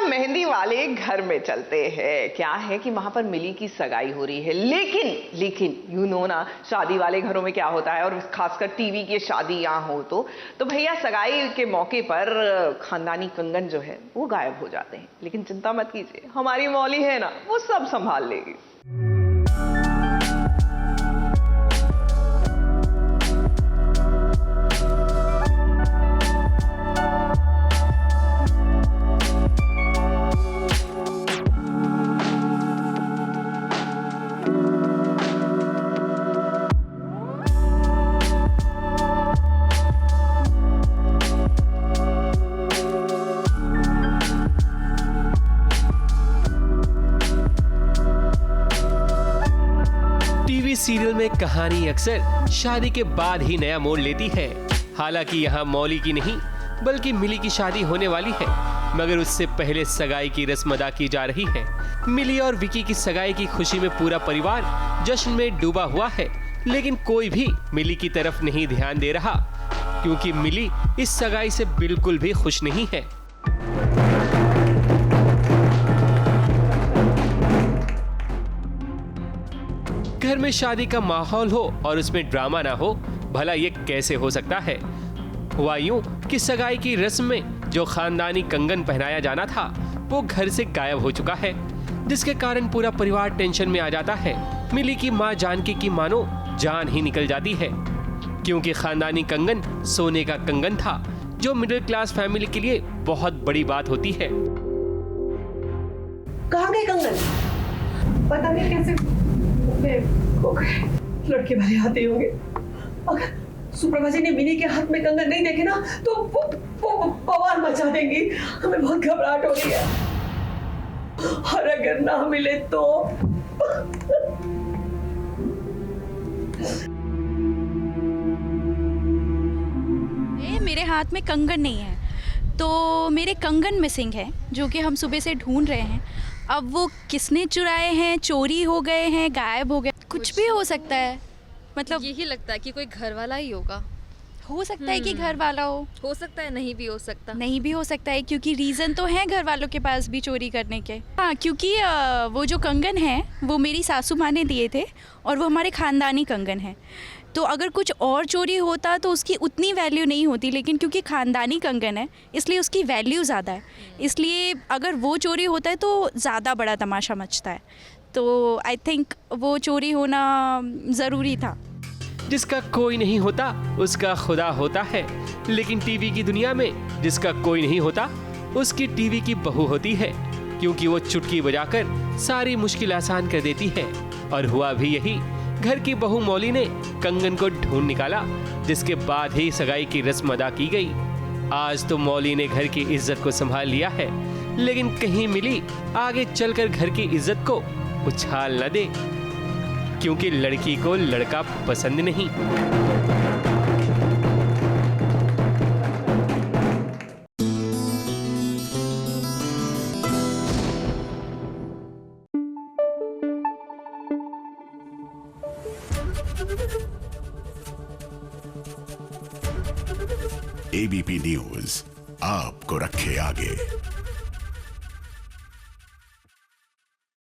मेहंदी वाले घर में चलते हैं। क्या है कि वहां पर मिली की सगाई हो रही है, लेकिन यू नो ना, शादी वाले घरों में क्या होता है, और खासकर टीवी की शादी यहाँ हो तो भैया सगाई के मौके पर खानदानी कंगन जो है वो गायब हो जाते हैं। लेकिन चिंता मत कीजिए, हमारी मौली है ना, वो सब संभाल लेगी। सीरियल में कहानी अक्सर शादी के बाद ही नया मोड़ लेती है। हालांकि यहाँ मौली की नहीं बल्कि मिली की शादी होने वाली है, मगर उससे पहले सगाई की रस्म अदा की जा रही है। मिली और विकी की सगाई की खुशी में पूरा परिवार जश्न में डूबा हुआ है, लेकिन कोई भी मिली की तरफ नहीं ध्यान दे रहा, क्योंकि मिली इस सगाई से बिल्कुल भी खुश नहीं है। घर में शादी का माहौल हो और उसमें ड्रामा ना हो, भला ये कैसे हो सकता है। हुआ यूं कि सगाई की रस्म में जो खानदानी कंगन पहनाया जाना था वो घर से गायब हो चुका है, जिसके कारण पूरा परिवार टेंशन में आ जाता है। मिली की मां जानकी की मानो जान ही निकल जाती है, क्योंकि खानदानी कंगन सोने का कंगन था, जो मिडिल क्लास फैमिली के लिए बहुत बड़ी बात होती है। कहाँ गए कंगन? पता नहीं कैसे लड़के भले आते होंगे। अगर सुप्रभा जी ने मिली के हाथ में कंगन नहीं देखे ना तो वो बवाल मचा देंगी। हमें बहुत घबराहट हो रही है, और अगर ना मिले तो मेरे हाथ में कंगन नहीं है, तो मेरे कंगन मिसिंग है, जो कि हम सुबह से ढूंढ रहे हैं। अब वो किसने चुराए हैं, चोरी हो गए हैं, गायब हो गए, कुछ भी हो सकता है। मतलब यही लगता है कि कोई घर वाला ही होगा। हो सकता है कि घर वाला हो सकता है, नहीं भी हो सकता है, क्योंकि रीज़न तो है घर वालों के पास भी चोरी करने के। हाँ, क्योंकि वो जो कंगन है वो मेरी सासू माँ ने दिए थे, और वो हमारे ख़ानदानी कंगन है। तो अगर कुछ और चोरी होता तो उसकी उतनी वैल्यू नहीं होती, लेकिन क्योंकि ख़ानदानी कंगन है इसलिए उसकी वैल्यू ज़्यादा है। इसलिए अगर वो चोरी होता है तो ज़्यादा बड़ा तमाशा मचता है। तो आई थिंक वो चोरी होना ज़रूरी था। जिसका कोई नहीं होता उसका खुदा होता है, लेकिन टीवी की दुनिया में जिसका कोई नहीं होता उसकी टीवी की बहू होती है, क्योंकि वो चुटकी बजाकर सारी मुश्किल आसान कर देती है। और हुआ भी यही। घर की बहू मौली ने कंगन को ढूंढ निकाला, जिसके बाद ही सगाई की रस्म अदा की गई। आज तो मौली ने घर की इज्जत को संभाल लिया है, लेकिन कहीं मिली आगे चलकर घर की इज्जत को उछाल न दे, क्योंकि लड़की को लड़का पसंद नहीं। एबीपी न्यूज आपको रखे आगे।